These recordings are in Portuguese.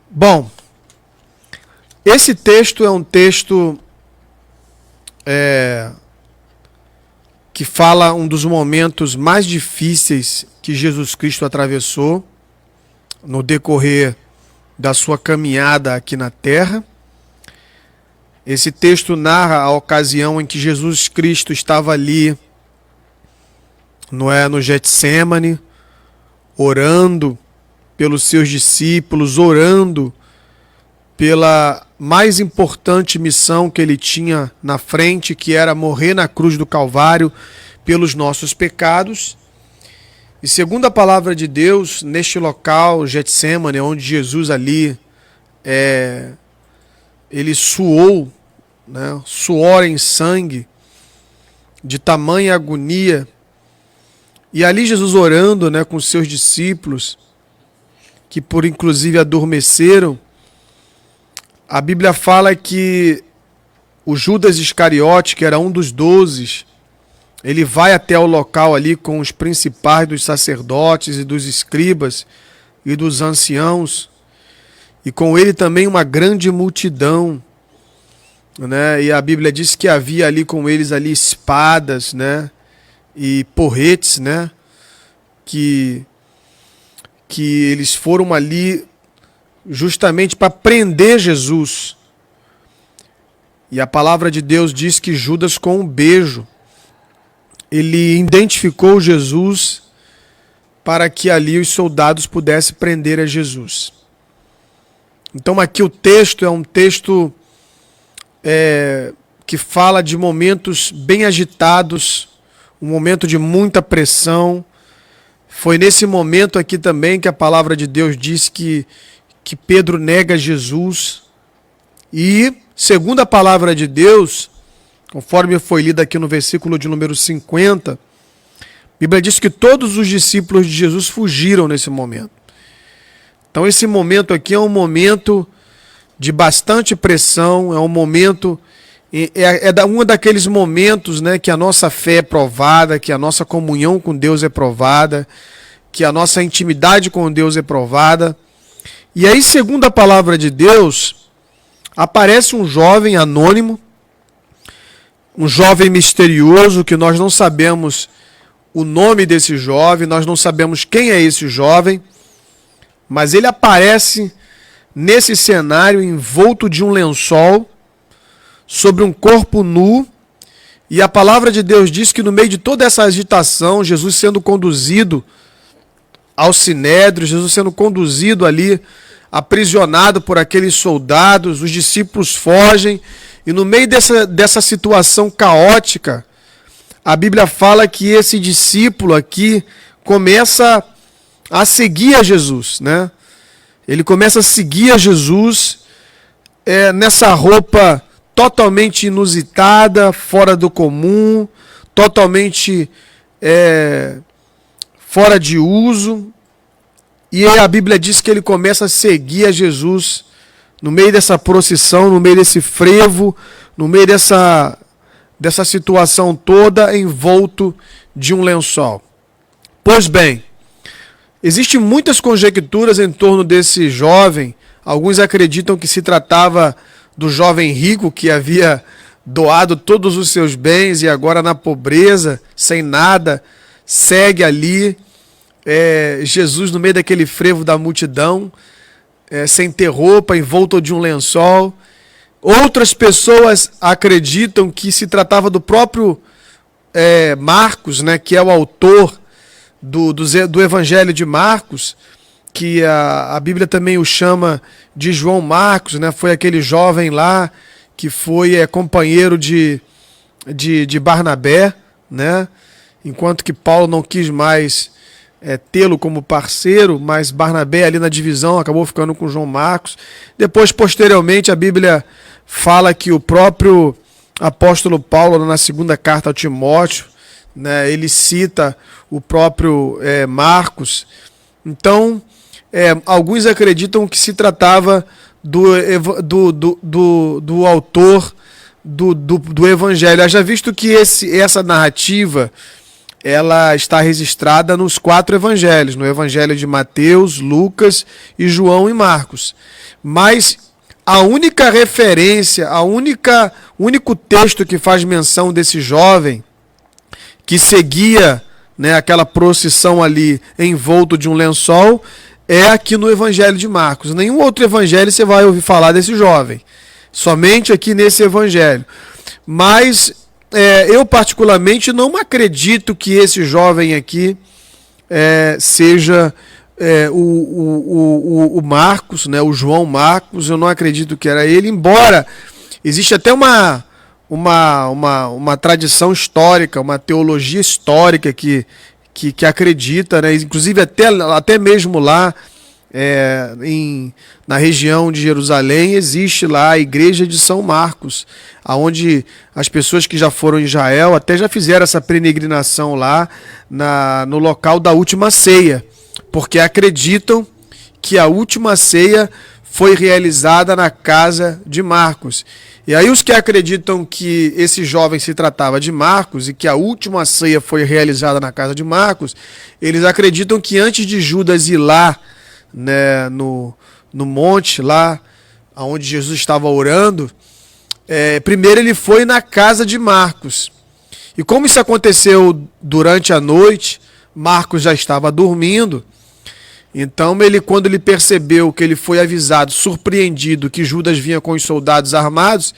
Bom, esse texto é um texto que fala um dos momentos mais difíceis que Jesus Cristo atravessou no decorrer da sua caminhada aqui na Terra. Esse texto narra a ocasião em que Jesus Cristo estava ali no Getsêmani, orando pelos seus discípulos, orando pela mais importante missão que ele tinha na frente, que era morrer na cruz do Calvário pelos nossos pecados. E segundo a palavra de Deus, neste local, Getsêmani, onde Jesus ali, ele suou, né, suor em sangue, de tamanha agonia. E ali Jesus orando, né, com os seus discípulos, que por inclusive adormeceram, a Bíblia fala que o Judas Iscariote, que era um dos 12, ele vai até o local ali com os principais dos sacerdotes e dos escribas e dos anciãos, e com ele também uma grande multidão, né? E a Bíblia diz que havia ali com eles ali espadas, né? E porretes, né? Que eles foram ali justamente para prender Jesus. E a palavra de Deus diz que Judas, com um beijo, ele identificou Jesus para que ali os soldados pudessem prender a Jesus. Então aqui o texto é um texto que fala de momentos bem agitados, um momento de muita pressão. Foi nesse momento aqui também que a palavra de Deus diz que Pedro nega Jesus. E, segundo a palavra de Deus, conforme foi lido aqui no versículo de número 50, a Bíblia diz que todos os discípulos de Jesus fugiram nesse momento. Então esse momento aqui é um momento de bastante pressão, é um momento, um daqueles momentos, né, que a nossa fé é provada, que a nossa comunhão com Deus é provada, que a nossa intimidade com Deus é provada. E aí, segundo a palavra de Deus, aparece um jovem anônimo, um jovem misterioso, que nós não sabemos o nome desse jovem, nós não sabemos quem é esse jovem, mas ele aparece nesse cenário envolto de um lençol, sobre um corpo nu, e a palavra de Deus diz que no meio de toda essa agitação, Jesus sendo conduzido ao Sinédrio, Jesus sendo conduzido ali, aprisionado por aqueles soldados, os discípulos fogem, e no meio dessa situação caótica, a Bíblia fala que esse discípulo aqui começa a seguir a Jesus, né? Ele começa a seguir a Jesus nessa roupa totalmente inusitada, fora do comum, totalmente fora de uso. E a Bíblia diz que ele começa a seguir a Jesus no meio dessa procissão, no meio desse frevo, no meio dessa situação toda, envolto de um lençol. Pois bem, existem muitas conjecturas em torno desse jovem. Alguns acreditam que se tratava do jovem rico que havia doado todos os seus bens e agora na pobreza, sem nada, segue ali Jesus no meio daquele frevo da multidão, sem ter roupa, envolto de um lençol. Outras pessoas acreditam que se tratava do próprio Marcos, né, que é o autor do Evangelho de Marcos, que a Bíblia também o chama de João Marcos, né? Foi aquele jovem lá que foi companheiro de Barnabé, né? Enquanto que Paulo não quis mais tê-lo como parceiro, mas Barnabé ali na divisão acabou ficando com João Marcos. Depois, posteriormente, a Bíblia fala que o próprio apóstolo Paulo, na segunda carta ao Timóteo, né, ele cita o próprio Marcos. Então, alguns acreditam que se tratava do autor do Evangelho. Haja visto que essa narrativa ela está registrada nos 4 evangelhos, no evangelho de Mateus, Lucas e João e Marcos. Mas a única referência, o único texto que faz menção desse jovem que seguia, né, aquela procissão ali envolto de um lençol é aqui no evangelho de Marcos. Nenhum outro evangelho você vai ouvir falar desse jovem. Somente aqui nesse evangelho. Mas eu particularmente não acredito que esse jovem aqui seja o Marcos, né, o João Marcos. Eu não acredito que era ele, embora existe até uma tradição histórica, uma teologia histórica que acredita, né, inclusive até mesmo lá na região de Jerusalém existe lá a igreja de São Marcos, onde as pessoas que já foram em Israel até já fizeram essa peregrinação lá no local da última ceia, porque acreditam que a última ceia foi realizada na casa de Marcos. E aí os que acreditam que esse jovem se tratava de Marcos e que a última ceia foi realizada na casa de Marcos, eles acreditam que antes de Judas ir lá, né, no monte, lá onde Jesus estava orando, primeiro ele foi na casa de Marcos. E como isso aconteceu durante a noite, Marcos já estava dormindo. Então, quando ele percebeu que ele foi avisado, surpreendido que Judas vinha com os soldados armados,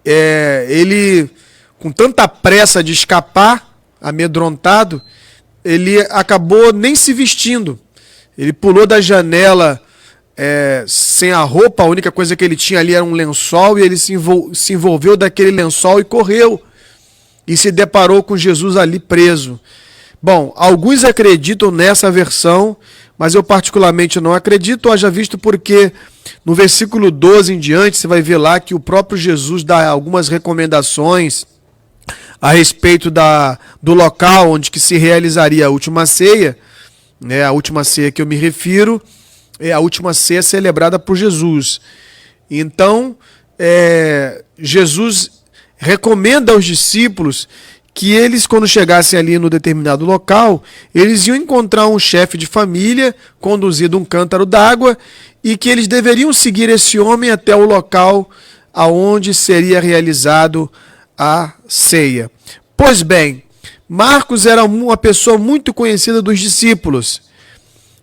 ele, com tanta pressa de escapar, amedrontado, ele acabou nem se vestindo. Ele pulou da janela sem a roupa, a única coisa que ele tinha ali era um lençol, e ele se envolveu daquele lençol e correu. E se deparou com Jesus ali preso. Bom, alguns acreditam nessa versão, mas eu particularmente não acredito, haja visto porque no versículo 12 em diante, você vai ver lá que o próprio Jesus dá algumas recomendações a respeito do local onde que se realizaria a última ceia, né? A última ceia que eu me refiro é a última ceia celebrada por Jesus. Então, Jesus recomenda aos discípulos que eles, quando chegassem ali no determinado local, eles iam encontrar um chefe de família conduzido um cântaro d'água e que eles deveriam seguir esse homem até o local aonde seria realizado a ceia. Pois bem, Marcos era uma pessoa muito conhecida dos discípulos.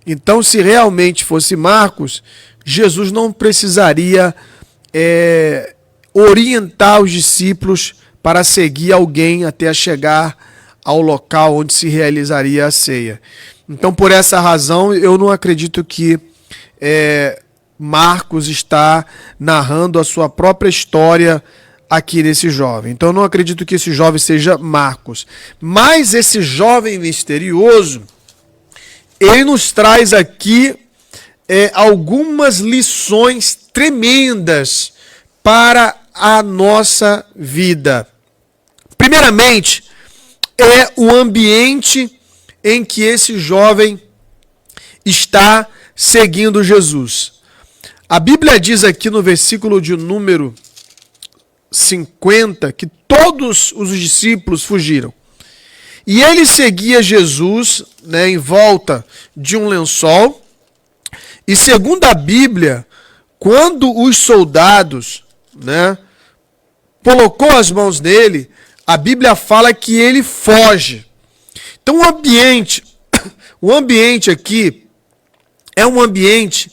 Então, se realmente fosse Marcos, Jesus não precisaria orientar os discípulos para seguir alguém até chegar ao local onde se realizaria a ceia. Então, por essa razão, eu não acredito que Marcos está narrando a sua própria história aqui nesse jovem. Então, eu não acredito que esse jovem seja Marcos. Mas esse jovem misterioso, ele nos traz aqui algumas lições tremendas para a nossa vida. Primeiramente, é o ambiente em que esse jovem está seguindo Jesus. A Bíblia diz aqui no versículo de número 50 que todos os discípulos fugiram. E ele seguia Jesus, né, em volta de um lençol. E segundo a Bíblia, quando os soldados, né, colocou as mãos nele, a Bíblia fala que ele foge. Então o ambiente aqui é um ambiente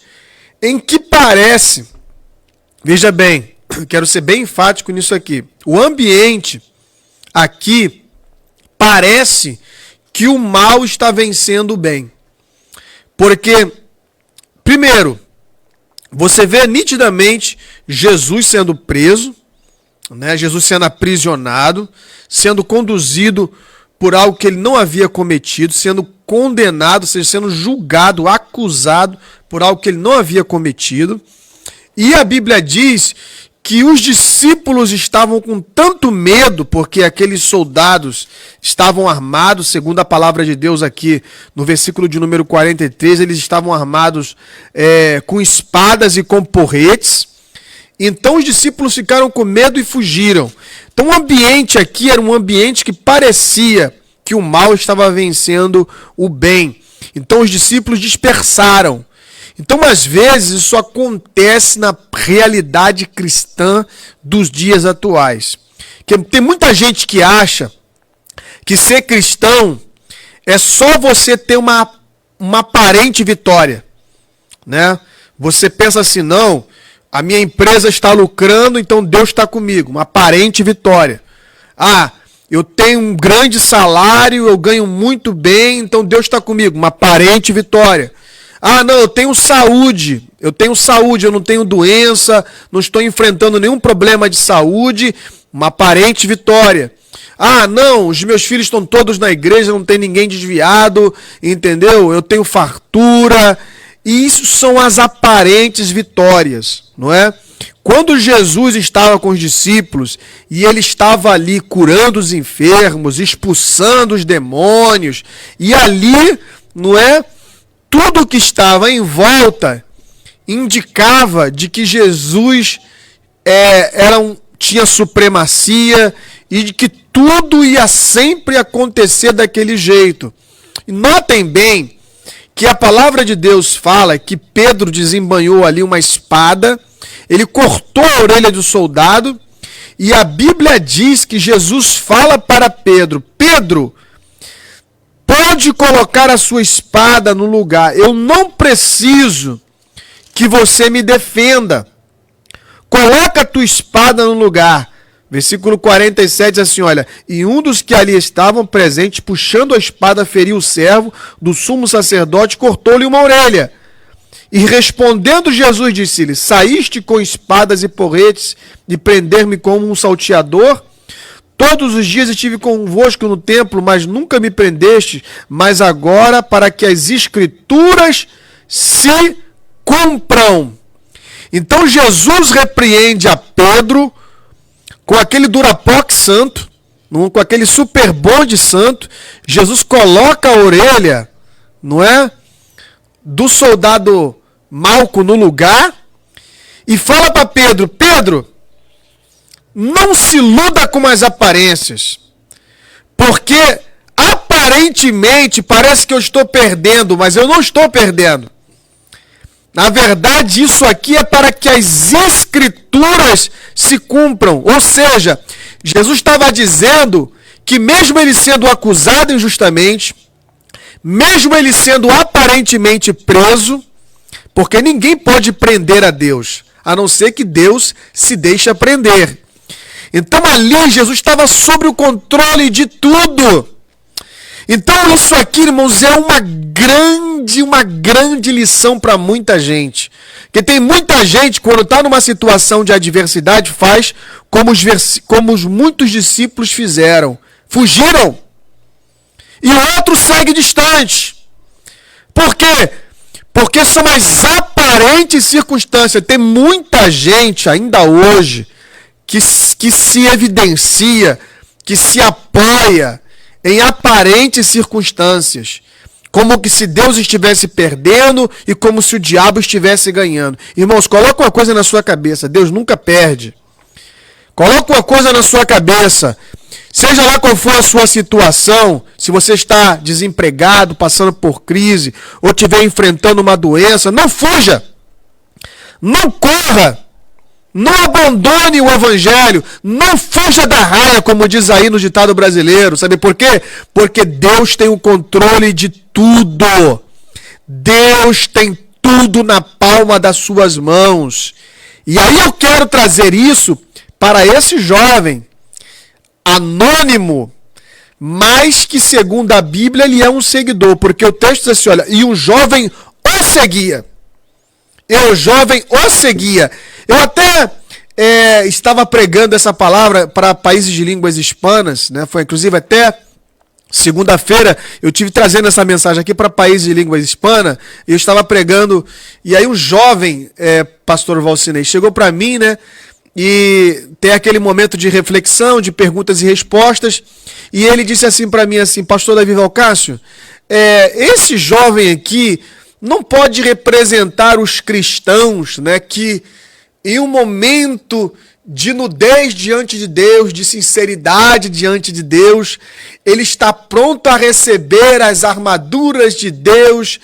em que parece, veja bem, quero ser bem enfático nisso aqui, o ambiente aqui parece que o mal está vencendo o bem. Porque, primeiro, você vê nitidamente Jesus sendo preso, né? Jesus sendo aprisionado, sendo conduzido por algo que ele não havia cometido, sendo condenado, ou seja, sendo julgado, acusado por algo que ele não havia cometido. E a Bíblia diz que os discípulos estavam com tanto medo, porque aqueles soldados estavam armados, segundo a palavra de Deus aqui no versículo de número 43, eles estavam armados com espadas e com porretes. Então os discípulos ficaram com medo e fugiram. Então o ambiente aqui era um ambiente que parecia que o mal estava vencendo o bem. Então os discípulos dispersaram. Então, às vezes, isso acontece na realidade cristã dos dias atuais. Tem muita gente que acha que ser cristão é só você ter uma aparente vitória, né? Você pensa assim, não, a minha empresa está lucrando, então Deus está comigo. Uma aparente vitória. Ah, eu tenho um grande salário, eu ganho muito bem, então Deus está comigo. Uma aparente vitória. Ah, não, eu tenho saúde, eu não tenho doença, não estou enfrentando nenhum problema de saúde, uma aparente vitória. Ah, não, os meus filhos estão todos na igreja, não tem ninguém desviado, entendeu? Eu tenho fartura, e isso são as aparentes vitórias, não é? Quando Jesus estava com os discípulos e ele estava ali curando os enfermos, expulsando os demônios, e ali, não é? Tudo que estava em volta indicava de que Jesus tinha supremacia e de que tudo ia sempre acontecer daquele jeito. E notem bem que a palavra de Deus fala que Pedro desembanhou ali uma espada, ele cortou a orelha do soldado, e a Bíblia diz que Jesus fala para Pedro, Pedro, pode colocar a sua espada no lugar. Eu não preciso que você me defenda. Coloca a tua espada no lugar. Versículo 47 diz assim, olha, e um dos que ali estavam presentes, puxando a espada, feriu o servo do sumo sacerdote, cortou-lhe uma orelha. E respondendo Jesus, disse-lhe, saíste com espadas e porretes de prender-me como um salteador? Todos os dias estive convosco no templo, mas nunca me prendeste, mas agora para que as escrituras se cumpram. Então Jesus repreende a Pedro com aquele durapox santo, com aquele super bonde santo. Jesus coloca a orelha, não é, do soldado Malco no lugar e fala para Pedro, Pedro, não se iluda com as aparências, porque aparentemente parece que eu estou perdendo, mas eu não estou perdendo. Na verdade, isso aqui é para que as escrituras se cumpram. Ou seja, Jesus estava dizendo que mesmo ele sendo acusado injustamente, mesmo ele sendo aparentemente preso, porque ninguém pode prender a Deus, a não ser que Deus se deixe prender. Então ali Jesus estava sob o controle de tudo. Então isso aqui, irmãos, é uma grande lição para muita gente. Porque tem muita gente, quando está numa situação de adversidade, faz como muitos discípulos fizeram. Fugiram. E o outro segue distante. Por quê? Porque são as aparentes circunstâncias. Tem muita gente ainda hoje que se evidencia, que se apoia em aparentes circunstâncias, como que se Deus estivesse perdendo e como se o diabo estivesse ganhando. Irmãos, coloca uma coisa na sua cabeça, Deus nunca perde. Coloca uma coisa na sua cabeça, seja lá qual for a sua situação, se você está desempregado, passando por crise, ou estiver enfrentando uma doença, não fuja, não corra, não abandone o evangelho, não fuja da raia, como diz aí no ditado brasileiro. Sabe por quê? Porque Deus tem o controle de tudo. Deus tem tudo na palma das suas mãos. E aí eu quero trazer isso para esse jovem anônimo, mas que segundo a Bíblia ele é um seguidor, porque o texto diz assim, olha, e um jovem o seguia. E o jovem o seguia. Eu até estava pregando essa palavra para países de línguas hispanas, né? Foi inclusive até segunda-feira eu tive trazendo essa mensagem aqui para países de língua hispana, e eu estava pregando, e aí um jovem, pastor Valcinei, chegou para mim, né? E tem aquele momento de reflexão, de perguntas e respostas, e ele disse assim para mim, assim, pastor Davi Valcácio, esse jovem aqui não pode representar os cristãos, né, que em um momento de nudez diante de Deus, de sinceridade diante de Deus. Ele está pronto a receber as armaduras de Deus.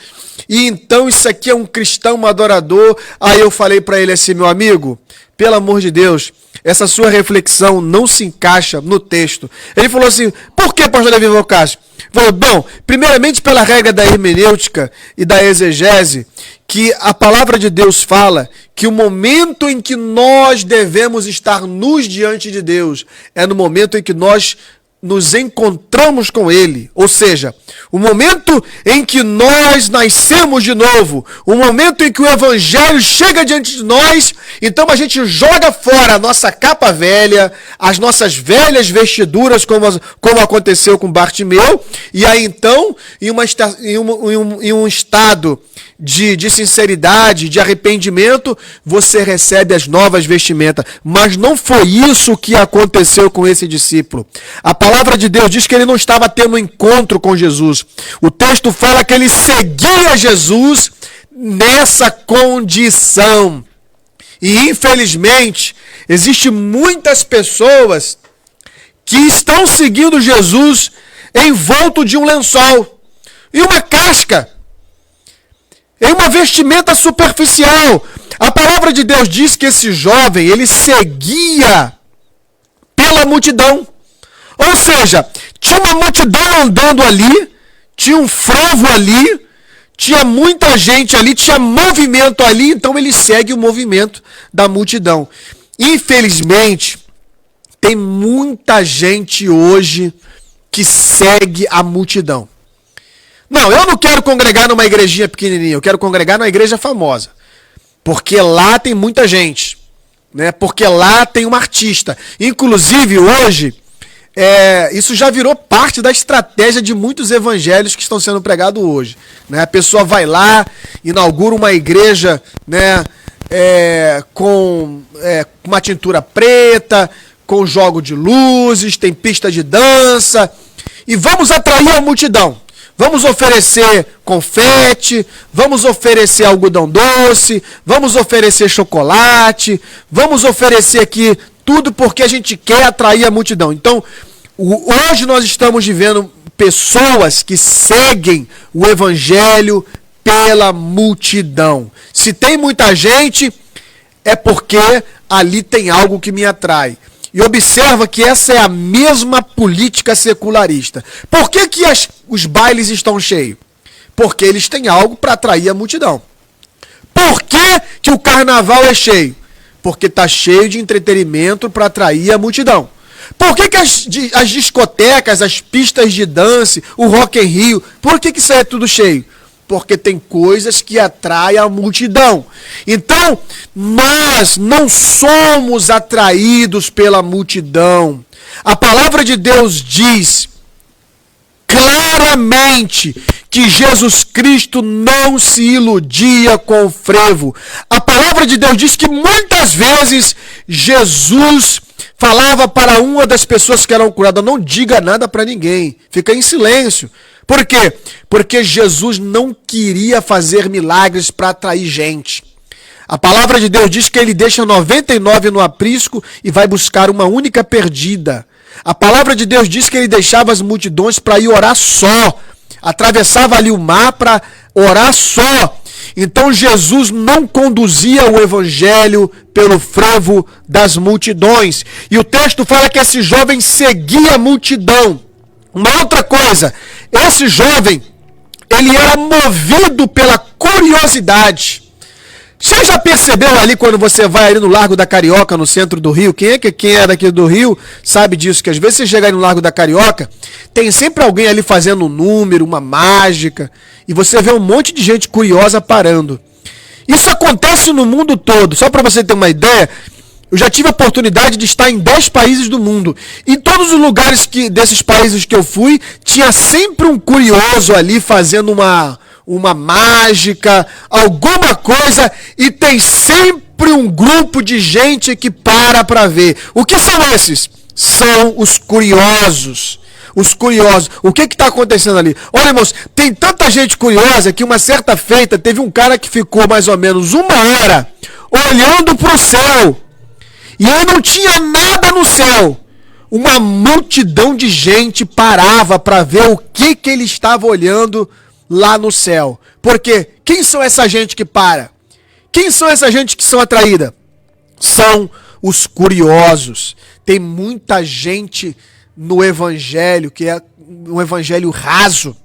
E então isso aqui é um cristão adorador. Aí eu falei para ele assim: meu amigo, pelo amor de Deus, essa sua reflexão não se encaixa no texto. Ele falou assim: por que, pastor Davi Vocasio? Falou: bom, primeiramente pela regra da hermenêutica e da exegese, que a palavra de Deus fala que o momento em que nós devemos estar nus diante de Deus é no momento em que nós nos encontramos com Ele. Ou seja, o momento em que nós nascemos de novo, o momento em que o Evangelho chega diante de nós, então a gente joga fora a nossa capa velha, as nossas velhas vestiduras, como aconteceu com Bartimeu, e aí então, em um estado de sinceridade, de arrependimento, você recebe as novas vestimentas. Mas não foi isso que aconteceu com esse discípulo. A palavra de Deus diz que ele não estava tendo um encontro com Jesus. O texto fala que ele seguia Jesus nessa condição. E infelizmente, existem muitas pessoas que estão seguindo Jesus envolto de um lençol e uma casca, em uma vestimenta superficial. A palavra de Deus diz que esse jovem, ele seguia pela multidão. Ou seja, tinha uma multidão andando ali, tinha um frevo ali, tinha muita gente ali, tinha movimento ali, então ele segue o movimento da multidão. Infelizmente, tem muita gente hoje que segue a multidão. Não, eu não quero congregar numa igrejinha pequenininha, eu quero congregar numa igreja famosa. Porque lá tem muita gente, né? Porque lá tem um artista. Inclusive, hoje, isso já virou parte da estratégia de muitos evangelhos que estão sendo pregados hoje, né? A pessoa vai lá, inaugura uma igreja, né, com uma tintura preta, com jogo de luzes, tem pista de dança, e vamos atrair a multidão. Vamos oferecer confete, vamos oferecer algodão doce, vamos oferecer chocolate, vamos oferecer aqui tudo porque a gente quer atrair a multidão. Então, hoje nós estamos vivendo pessoas que seguem o evangelho pela multidão. Se tem muita gente, é porque ali tem algo que me atrai. E observa que essa é a mesma política secularista. Por que os bailes estão cheios? Porque eles têm algo para atrair a multidão. Por que o carnaval é cheio? Porque está cheio de entretenimento para atrair a multidão. Por que as discotecas, as pistas de dança, o Rock in Rio, por que isso aí é tudo cheio? Porque tem coisas que atraem a multidão. Então, nós não somos atraídos pela multidão. A palavra de Deus diz claramente que Jesus Cristo não se iludia com o frevo. A palavra de Deus diz que muitas vezes Jesus falava para uma das pessoas que eram curadas: não diga nada para ninguém, fica em silêncio. Por quê? Porque Jesus não queria fazer milagres para atrair gente. A palavra de Deus diz que ele deixa 99 no aprisco e vai buscar uma única perdida. A palavra de Deus diz que ele deixava as multidões para ir orar só. Atravessava ali o mar para orar só. Então Jesus não conduzia o evangelho pelo frevo das multidões. E o texto fala que esse jovem seguia a multidão. Uma outra coisa, esse jovem, ele era movido pela curiosidade. Você já percebeu ali quando você vai ali no Largo da Carioca, no centro do Rio? Quem é daqui do Rio sabe disso, que às vezes você chega aí no Largo da Carioca, tem sempre alguém ali fazendo um número, uma mágica, e você vê um monte de gente curiosa parando. Isso acontece no mundo todo. Só para você ter uma ideia, eu já tive a oportunidade de estar em 10 países do mundo. Em todos os lugares desses países que eu fui, tinha sempre um curioso ali fazendo uma mágica, alguma coisa, e tem sempre um grupo de gente que para ver. O que são esses? São os curiosos. Os curiosos. O que está acontecendo ali? Olha, irmãos, tem tanta gente curiosa que uma certa feita teve um cara que ficou mais ou menos 1 hora olhando para o céu. E ele não tinha nada no céu. Uma multidão de gente parava para ver o que ele estava olhando lá no céu. Porque quem são essa gente que para? Quem são essa gente que são atraída? São os curiosos. Tem muita gente no evangelho que é um evangelho raso,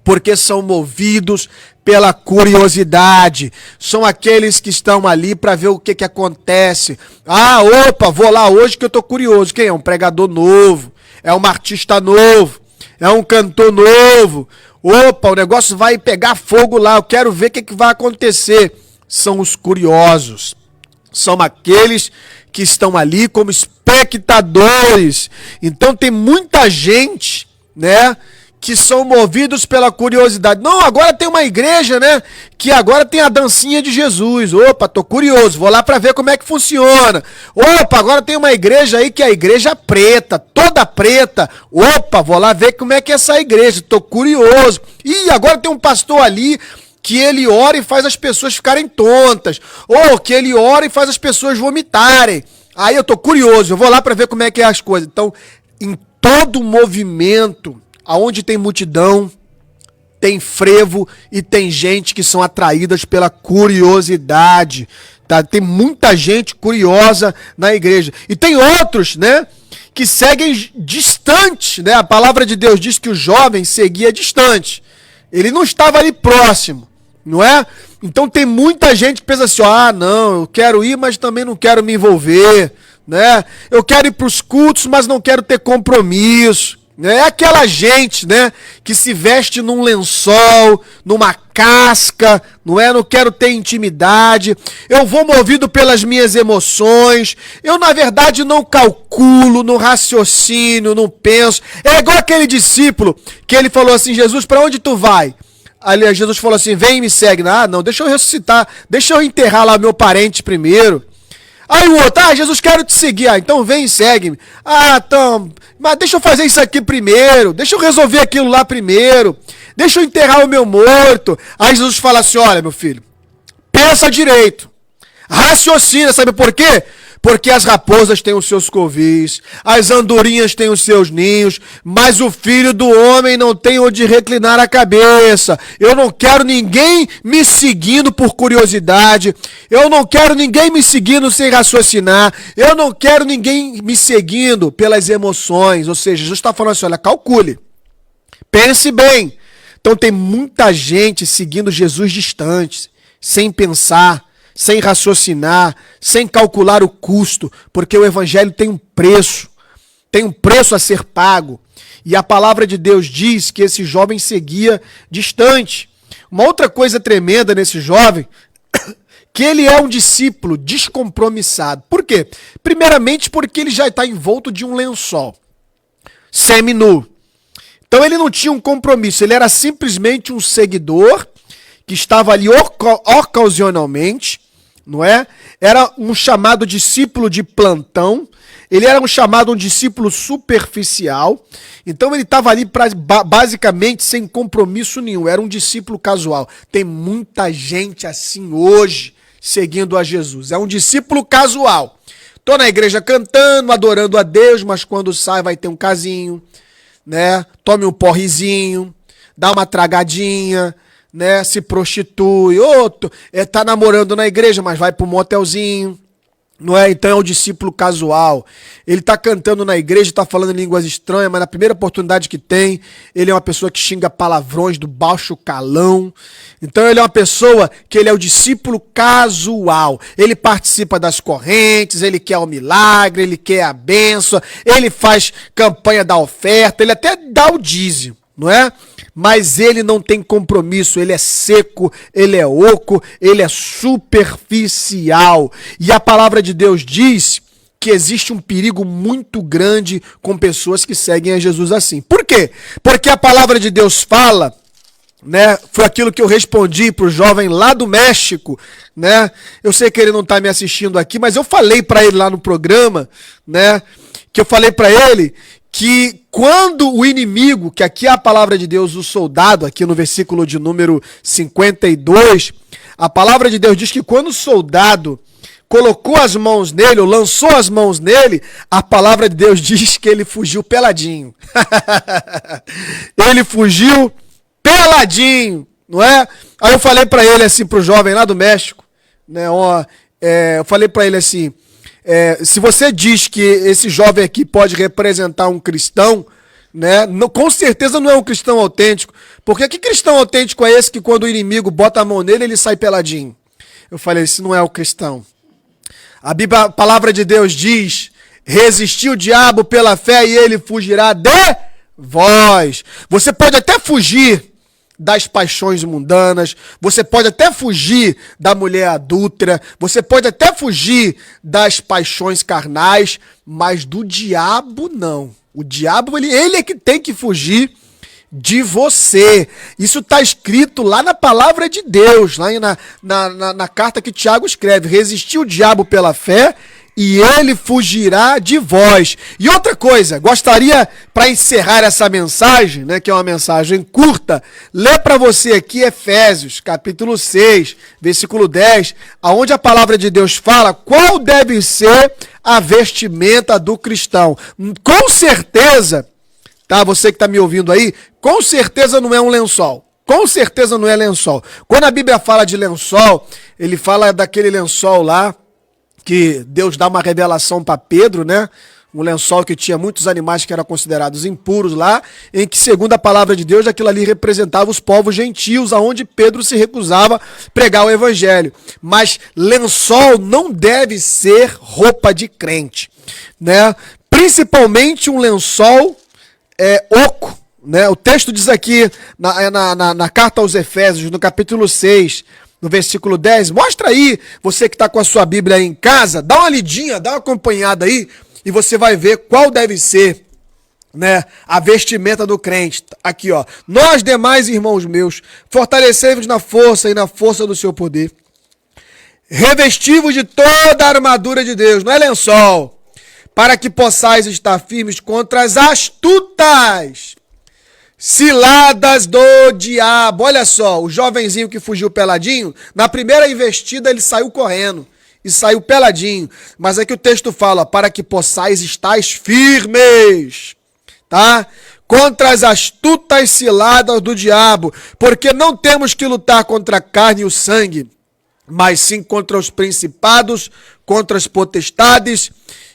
porque são movidos pela curiosidade. São aqueles que estão ali para ver o que acontece. Ah, opa, vou lá hoje que eu tô curioso. Quem é? Um pregador novo, é um artista novo, é um cantor novo. Opa, o negócio vai pegar fogo lá, eu quero ver o que vai acontecer. São os curiosos. São aqueles que estão ali como espectadores. Então tem muita gente, né, que são movidos pela curiosidade. Não, agora tem uma igreja, né, que agora tem a dancinha de Jesus. Opa, tô curioso, vou lá para ver como é que funciona. Opa, agora tem uma igreja aí que é a igreja preta, toda preta. Opa, vou lá ver como é que é essa igreja, tô curioso. E agora tem um pastor ali que ele ora e faz as pessoas ficarem tontas, ou que ele ora e faz as pessoas vomitarem. Aí eu tô curioso, eu vou lá para ver como é que é as coisas. Então, em todo movimento, aonde tem multidão, tem frevo e tem gente que são atraídas pela curiosidade. Tá? Tem muita gente curiosa na igreja. E tem outros, né, que seguem distante, né? A palavra de Deus diz que o jovem seguia distante. Ele não estava ali próximo. Não é? Então tem muita gente que pensa assim, ah, não, eu quero ir, mas também não quero me envolver, né? Eu quero ir para os cultos, mas não quero ter compromisso. É aquela gente, né, que se veste num lençol, numa casca, não é? Não quero ter intimidade. Eu vou movido pelas minhas emoções. Eu, na verdade, não calculo, não raciocínio, não penso. É igual aquele discípulo que ele falou assim, Jesus, para onde tu vai? Ali Jesus falou assim, vem e me segue. Ah, não, deixa eu ressuscitar, deixa eu enterrar lá meu parente primeiro. Aí o outro, Jesus, quero te seguir. Ah, então vem e segue-me. Ah, então, mas deixa eu fazer isso aqui primeiro, deixa eu resolver aquilo lá primeiro, deixa eu enterrar o meu morto. Aí Jesus fala assim, olha, meu filho, pensa direito, raciocina, sabe por quê? Porque as raposas têm os seus covis, as andorinhas têm os seus ninhos, mas o filho do homem não tem onde reclinar a cabeça. Eu não quero ninguém me seguindo por curiosidade, eu não quero ninguém me seguindo sem raciocinar, eu não quero ninguém me seguindo pelas emoções. Ou seja, Jesus está falando assim, olha, calcule, pense bem. Então tem muita gente seguindo Jesus distante, sem pensar, sem raciocinar, sem calcular o custo, porque o evangelho tem um preço a ser pago. E a palavra de Deus diz que esse jovem seguia distante. Uma outra coisa tremenda nesse jovem, que ele é um discípulo descompromissado. Por quê? Primeiramente porque ele já está envolto de um lençol, semi-nu. Então ele não tinha um compromisso, ele era simplesmente um seguidor que estava ali ocasionalmente, não é? Era um chamado discípulo de plantão, ele era um discípulo superficial, então ele estava ali basicamente sem compromisso nenhum, era um discípulo casual. Tem muita gente assim hoje seguindo a Jesus, é um discípulo casual. Tô na igreja cantando, adorando a Deus, mas quando sai vai ter um casinho, né? Tome um porrezinho, dá uma tragadinha, né, se prostitui, tá namorando na igreja, mas vai para um motelzinho, não é? Então é um discípulo casual. Ele tá cantando na igreja, tá falando em línguas estranhas, mas na primeira oportunidade que tem, ele é uma pessoa que xinga palavrões do baixo calão. Então ele é uma pessoa que ele é o discípulo casual. Ele participa das correntes, ele quer o milagre, ele quer a bênção, ele faz campanha da oferta, ele até dá o dízimo, não é? Mas ele não tem compromisso, ele é seco, ele é oco, ele é superficial. E a palavra de Deus diz que existe um perigo muito grande com pessoas que seguem a Jesus assim. Por quê? Porque a palavra de Deus fala, né? Foi aquilo que eu respondi para o jovem lá do México, né? Eu sei que ele não está me assistindo aqui, mas eu falei para ele lá no programa, né? Que eu falei para ele que quando o inimigo, que aqui é a palavra de Deus, o soldado, aqui no versículo de número 52, a palavra de Deus diz que quando o soldado colocou as mãos nele, ou lançou as mãos nele, a palavra de Deus diz que ele fugiu peladinho. Ele fugiu peladinho, não é? Aí eu falei para ele assim, pro jovem lá do México, né? Eu falei para ele assim, se você diz que esse jovem aqui pode representar um cristão, né? Não, com certeza não é um cristão autêntico. Porque que cristão autêntico é esse que quando o inimigo bota a mão nele, ele sai peladinho? Eu falei, esse não é o cristão. A Bíblia, a palavra de Deus diz, resistir o diabo pela fé e ele fugirá de vós. Você pode até fugir das paixões mundanas, você pode até fugir da mulher adúltera, você pode até fugir das paixões carnais, mas do diabo não. O diabo, ele é que tem que fugir de você. Isso está escrito lá na palavra de Deus, lá na carta que Tiago escreve. Resistir o diabo pela fé e ele fugirá de vós. E outra coisa, gostaria, para encerrar essa mensagem, né, que é uma mensagem curta, ler para você aqui Efésios, capítulo 6, versículo 10, onde a palavra de Deus fala qual deve ser a vestimenta do cristão. Com certeza, tá, você que está me ouvindo aí, com certeza não é um lençol. Com certeza não é lençol. Quando a Bíblia fala de lençol, ele fala daquele lençol lá, que Deus dá uma revelação para Pedro, né? Um lençol que tinha muitos animais que eram considerados impuros lá, em que, segundo a palavra de Deus, aquilo ali representava os povos gentios, aonde Pedro se recusava a pregar o evangelho. Mas lençol não deve ser roupa de crente, né? Principalmente um lençol oco, né? O texto diz aqui, na carta aos Efésios, no capítulo 6, no versículo 10, mostra aí, você que está com a sua Bíblia aí em casa, dá uma lidinha, dá uma acompanhada aí, e você vai ver qual deve ser, né, a vestimenta do crente. Aqui, ó. Nós demais, irmãos meus, fortalecemos na força e na força do seu poder. Revestivos de toda a armadura de Deus, não é lençol, para que possais estar firmes contra as astutas ciladas do diabo. Olha só, o jovenzinho que fugiu peladinho, na primeira investida ele saiu correndo e saiu peladinho. Mas aqui o texto fala, para que possais estar firmes, tá? Contra as astutas ciladas do diabo, porque não temos que lutar contra a carne e o sangue, mas sim contra os principados, contra as potestades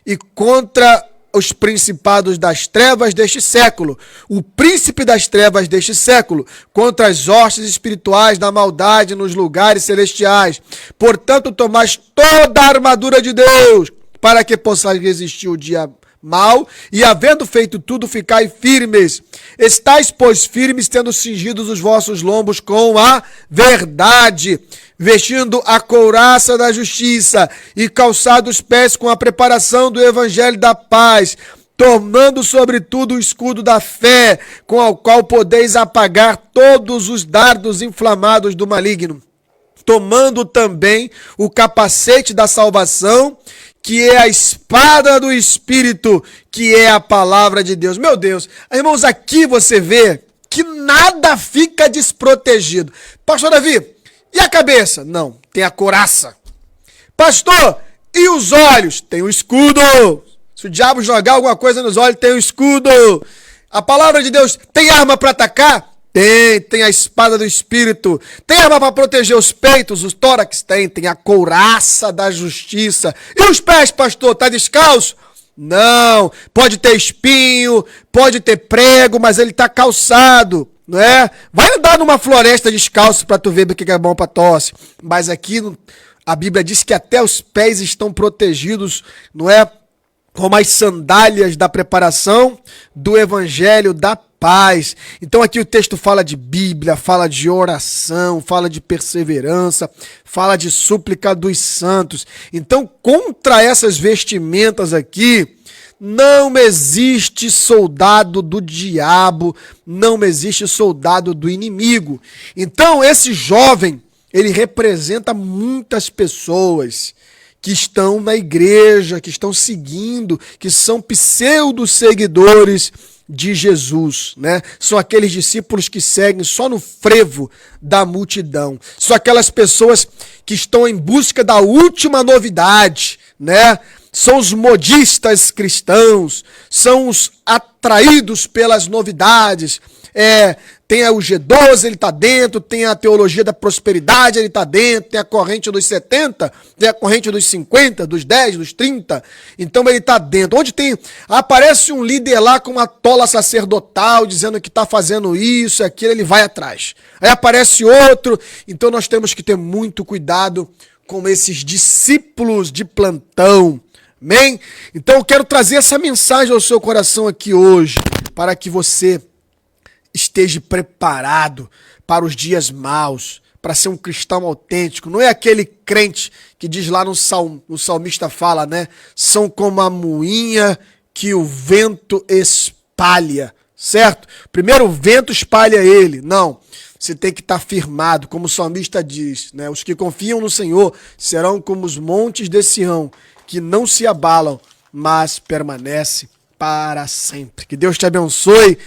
e contra os principados das trevas deste século, o príncipe das trevas deste século, contra as hostes espirituais da maldade nos lugares celestiais. Portanto, tomais toda a armadura de Deus, para que possais resistir o dia mal, e havendo feito tudo, ficai firmes. Estais, pois, firmes, tendo cingidos os vossos lombos com a verdade, vestindo a couraça da justiça e calçado os pés com a preparação do evangelho da paz, tomando sobretudo o escudo da fé, com o qual podeis apagar todos os dardos inflamados do maligno, tomando também o capacete da salvação, que é a espada do Espírito, que é a palavra de Deus. Meu Deus, irmãos, aqui você vê que nada fica desprotegido. Pastor Davi, e a cabeça? Não, tem a couraça. Pastor, e os olhos? Tem o escudo. Se o diabo jogar alguma coisa nos olhos, tem o escudo. A palavra de Deus tem arma para atacar? Tem a espada do Espírito. Tem arma para proteger os peitos, os tórax? Tem a couraça da justiça. E os pés, pastor, tá descalço? Não, pode ter espinho, pode ter prego, mas ele tá calçado, não é? Vai andar numa floresta descalço para tu ver o que é bom para tosse. Mas aqui a Bíblia diz que até os pés estão protegidos, não é? Com as sandálias da preparação do evangelho da paz. Então aqui o texto fala de Bíblia, fala de oração, fala de perseverança, fala de súplica dos santos. Então, contra essas vestimentas aqui, não existe soldado do diabo, não existe soldado do inimigo. Então, esse jovem, ele representa muitas pessoas que estão na igreja, que estão seguindo, que são pseudo-seguidores de Jesus, né? São aqueles discípulos que seguem só no frevo da multidão. São aquelas pessoas que estão em busca da última novidade, né? São os modistas cristãos, são os atraídos pelas novidades. Tem o G12, ele está dentro, tem a teologia da prosperidade, ele está dentro, tem a corrente dos 70, tem a corrente dos 50, dos 10, dos 30, então ele está dentro. Onde aparece um líder lá com uma tola sacerdotal, dizendo que está fazendo isso, aquilo, ele vai atrás. Aí aparece outro, então nós temos que ter muito cuidado com esses discípulos de plantão. Amém? Então eu quero trazer essa mensagem ao seu coração aqui hoje, para que você esteja preparado para os dias maus, para ser um cristão autêntico. Não é aquele crente que diz lá no salmista fala, né? São como a moinha que o vento espalha, certo? Primeiro o vento espalha ele. Não, você tem que estar firmado, como o salmista diz, né? Os que confiam no Senhor serão como os montes de Sião, que não se abalam, mas permanece para sempre. Que Deus te abençoe.